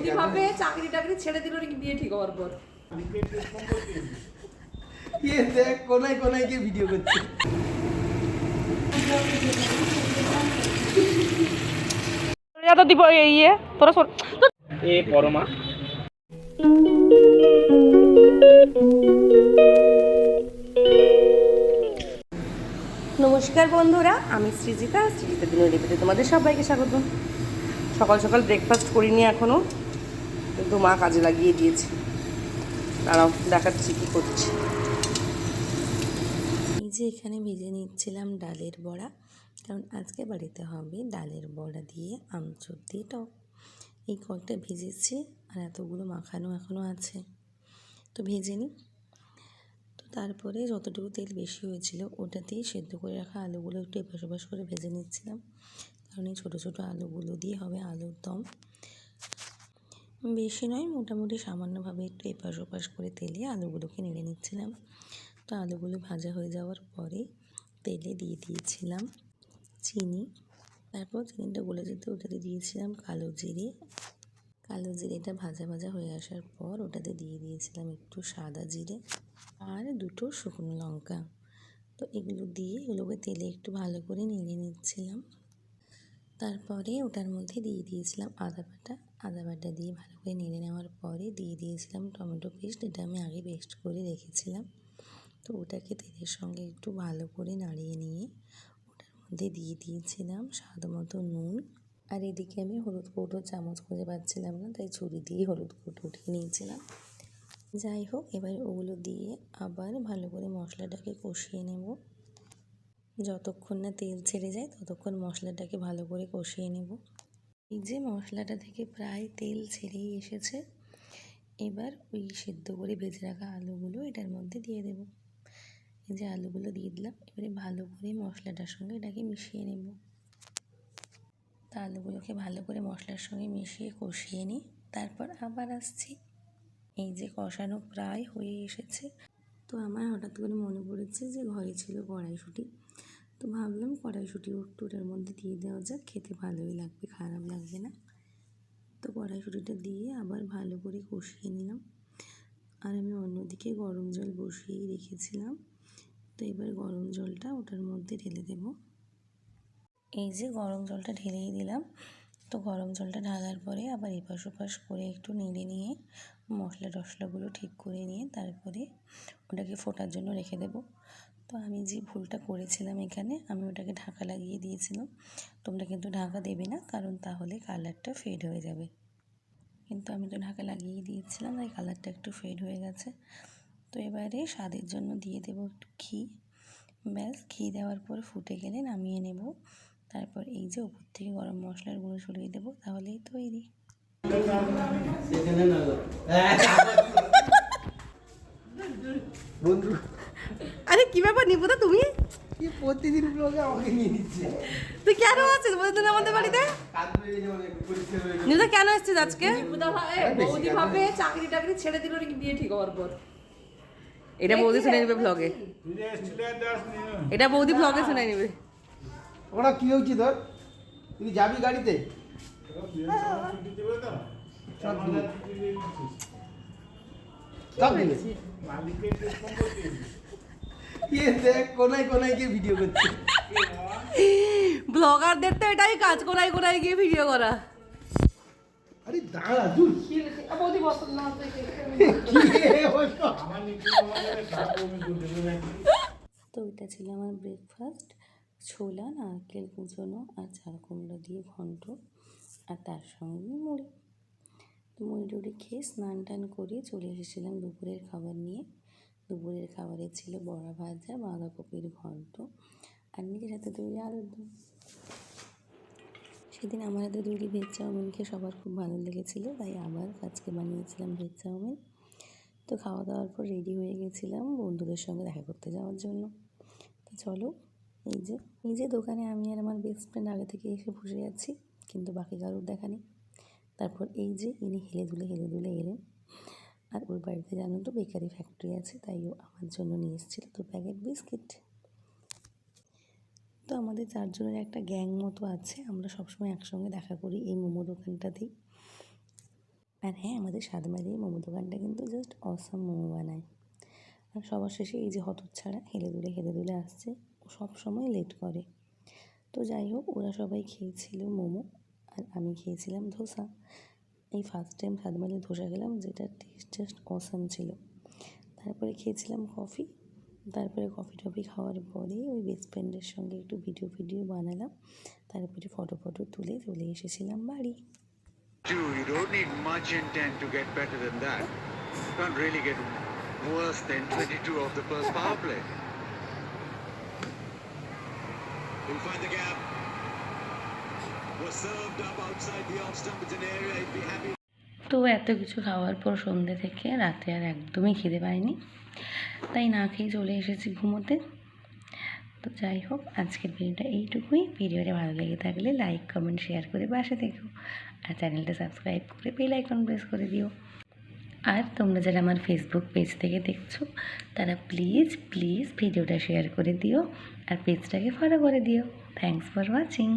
বৌদি ভাবে চাকরি টাকরি ছেড়ে দিল নাকি বিয়ে ঠিক হওয়ার পর। দেখ কোনায় কোনায় গিয়ে ভিডিও করছে। তো দিব ইয়ে তোরা এ পরমা নমস্কার বন্ধুরা, আমি সৃজিতা দিনলিপিতে তোমাদের সবাইকে স্বাগত। সকাল সকাল ব্রেকফাস্ট করিনি এখনও, কিন্তু মা কাজে লাগিয়ে দিয়েছে। দাঁড়াও দেখাচ্ছি কী করছি। এই যে এখানে ভেজে নিচ্ছিলাম ডালের বড়া, কারণ আজকে বাড়িতে হবে ডালের বড়া দিয়ে আমচুর দিয়ে টক। এই কয়েকটা ভেজেছি আর এতগুলো মাখানো এখনও আছে, তো ভেজে নিই। তো তারপরে যতটুকু তেল বেশি হয়েছিল ওটাতেই সেদ্ধ করে রাখা আলুগুলো একটু এপাশ ওপাশ করে ভেজে নিচ্ছিলাম, কারণ এই ছোটো ছোটো আলুগুলো দিয়ে হবে আলুর দম। বেশি নয়, মোটামুটি সামান্যভাবে একটু এপাশ ওপাশ করে তেলে আলুগুলোকে নেড়ে নিচ্ছিলাম। তো আলুগুলো ভাজা হয়ে যাওয়ার পরে তেলে দিয়ে দিয়েছিলাম চিনি, তারপর চিনিটা গলে যেতে ওটাতে দিয়েছিলাম কালো জিরেটা ভাজা ভাজা হয়ে আসার পর ওটাতে দিয়ে দিয়েছিলাম একটু সাদা জিরে আর দুটো শুকনো লঙ্কা। তো এগুলো দিয়ে এগুলোকে তেলে একটু ভালো করে নেড়ে নিচ্ছিলাম। তারপরে ওটার মধ্যে দিয়ে দিয়েছিলাম আদা বাটা দিয়ে ভালো করে নেড়ে নেওয়ার পরে দিয়ে দিয়েছিলাম টমেটো পেস্ট, এটা আমি আগে পেস্ট করে রেখেছিলাম। তো ওটাকে তেলের সঙ্গে একটু ভালো করে নাড়িয়ে নিয়ে ওটার মধ্যে দিয়ে দিয়েছিলাম স্বাদ মতো নুন। আর এদিকে আমি হলুদ কৌটো চামচ খুঁজে পাচ্ছিলাম না, তাই ছুরি দিয়ে হলুদ কৌটো উঠিয়ে নিয়েছিলাম। যাই হোক, এবার ওগুলো দিয়ে আবার ভালো করে মশলাটাকে কষিয়ে নেব। যতক্ষণ না তেল ছেড়ে যায় ততক্ষণ মশলাটাকে ভালো করে কষিয়ে নেব। এই যে মশলাটা থেকে প্রায় তেল ছেড়েই এসেছে, এবার ওই সিদ্ধ করে ভেজে রাখা আলুগুলো এটার মধ্যে দিয়ে দেব। এই যে আলুগুলো দিয়ে দিলাম, এবারে ভালো করে মশলাটার সঙ্গে এটাকে মিশিয়ে নেব। তা আলুগুলোকে ভালো করে মশলার সঙ্গে মিশিয়ে কষিয়ে নিই, তারপর আবার আসছি। এই যে কষানো প্রায় হয়ে এসেছে, তো আমার হঠাৎ করে মনে পড়েছে যে ঘরে ছিল কড়াইশুঁটি, তো ভাবলাম কড়াইশুঁটি একটু ওটার মধ্যে দিয়ে দেওয়া যাক, খেতে ভালোই লাগবে, খারাপ লাগবে না। তো কড়াইশুঁটিটা দিয়ে আবার ভালো করে কষিয়ে নিলাম। আর আমি অন্যদিকে গরম জল বসিয়েই রেখেছিলাম, তো এবার গরম জলটা ওটার মধ্যে ঢেলে দেব। এই যে গরম জলটা ঢেলেই দিলাম। তো গরম জলটা ঢালার পরে আবার এপাশ ওপাশ করে একটু নেড়ে নিয়ে মশলা টশলাগুলো ঠিক করে নিয়ে তারপরে ওটাকে ফোটার জন্য রেখে দেব। তো আমি যে ভুলটা করেছিলাম এখানে, আমি ওটাকে ঢাকা লাগিয়ে দিয়েছিলাম। তোমরা কিন্তু ঢাকা দেবে না, কারণ তাহলে কালারটা ফেড হয়ে যাবে। কিন্তু আমি তো ঢাকা লাগিয়ে দিয়েছিলাম, তাই কালারটা একটু ফেড হয়ে গেছে। তো এবারে স্বাদের জন্য দিয়ে দেবো একটু ঘি। ব্যাস, ঘি দেওয়ার পর ফুটে গেলে নামিয়ে নেব। তারপর এই যে ওপর থেকে গরম মশলার গুঁড়ো ছড়িয়ে দেবো, তাহলেই তৈরি। বন্ধু, আরে কি ব্যাপার নিপুদা, তুমি কি প্রতিদিন ব্লগে আমাকে নিয়ে নিচ্ছে? তুই কেন আছিস বলতে না আমাদের বাড়িতে? নিপুদা কেন এসেছিস আজকে? বৌদি ভাবে চাকরি টাকরি ছেড়ে দিল নাকি বিয়ে ঠিক হওয়ার পর। এটা বৌদি শুনে নেবে ব্লগে, এটা বৌদি ব্লগে শুনে নেবে। ওরা কি হচ্ছে তোর? তুই যাবি গাড়িতে? সব দিবে। দেখ কোনায় কোনায় গিয়ে ভিডিও করছে। ব্লগারদের তো এটাই কাজ, কোনায় কোনায় গিয়ে ভিডিও করা। আরে দাঁড়া তুই। বৌদি বসত না তো এটা ছিল আমার ব্রেকফাস্ট, ছোলা, নারকেল কুচোনো আর চাল কুমড়ো দিয়ে ঘন্ট, আর তার সঙ্গে মুড়ি। তো মুড়ি টুড়ি খেয়ে স্নান টান করে চলে এসেছিলাম দুপুরের খাবার নিয়ে। দুপুরের খাবারে ছিল বড়া ভাজা, বাঁধাকপির ঘন্ট আর নিজের হাতে তৈরি আলুর দম। সেদিন আমার হাতে তৈরি ভেজ চাউমিন খেয়ে সবার খুব ভালো লেগেছিলো, তাই আবার আজকে বানিয়েছিলাম ভেজ চাউমিন। তো খাওয়া দাওয়ার পর রেডি হয়ে গেছিলাম বন্ধুদের সঙ্গে দেখা করতে যাওয়ার জন্য। তো চলো, এই যে দোকানে আমি আর আমার বেস্ট ফ্রেন্ড আগে থেকে এসে বসে যাচ্ছি, কিন্তু বাকি কারোর দেখা নেই। তারপর এই যে ইনি হেলে দুলে এলেন। আর ওর বাড়িতে জানো তো বেকারি ফ্যাক্টরি আছে, তাই ও আমার জন্য নিয়ে এসেছিল 2 প্যাকেট বিস্কিট। তো আমাদের 4 জনের একটা গ্যাং মতো আছে, আমরা সবসময় একসঙ্গে দেখা করি এই মোমো দোকানটাতেই। আর হ্যাঁ, আমাদের স্বাদমারির মোমো দোকানটা কিন্তু জাস্ট অসাম মোমো বানায়। আর সবার শেষে এই যে হতচ্ছাড়া হেলে দুলে আসছে, ও সব সময় লেট করে। তো যাই হোক, ওরা সবাই খেয়েছিল মোমো আর আমি খেয়েছিলাম ধোসা। এই ফার্স্ট টাইম স্বাদমারির ধোসা খেলাম, যেটা টেস্ট জাস্ট অসাম ছিল। তারপরে খেয়েছিলাম কফি। তারপরে কফি খাওয়ার পরে ওই বেস্ট ফ্রেন্ডের সঙ্গে একটু ভিডিও বানালাম। তারপরে ফটো তুলে চলে এসেছিলাম বাড়ি। You don't need much intent to get better than that. You can't really get worse than 22 of the first power play. He'll find the gap. Was served up outside the off-Stumperton area. He'd be happy. তো এত কিছু খাওয়ার পর সন্ধ্যে থেকে রাতে আর একদমই খিদে পাইনি, তাই না খেয়ে চলে এসেছি ঘুমোতে। তো যাই হোক, আজকের ভিডিওটা এইটুকুই। ভিডিওটা ভালো লেগে থাকলে লাইক কমেন্ট শেয়ার করে পাশে থেকো, আর চ্যানেলটা সাবস্ক্রাইব করে বেল আইকন প্রেস করে দিও। আর তোমরা যারা আমার ফেসবুক পেজ থেকে দেখছো, তারা প্লিজ ভিডিওটা শেয়ার করে দিও আর পেজটাকে ফলো করে দিও। Thanks for watching.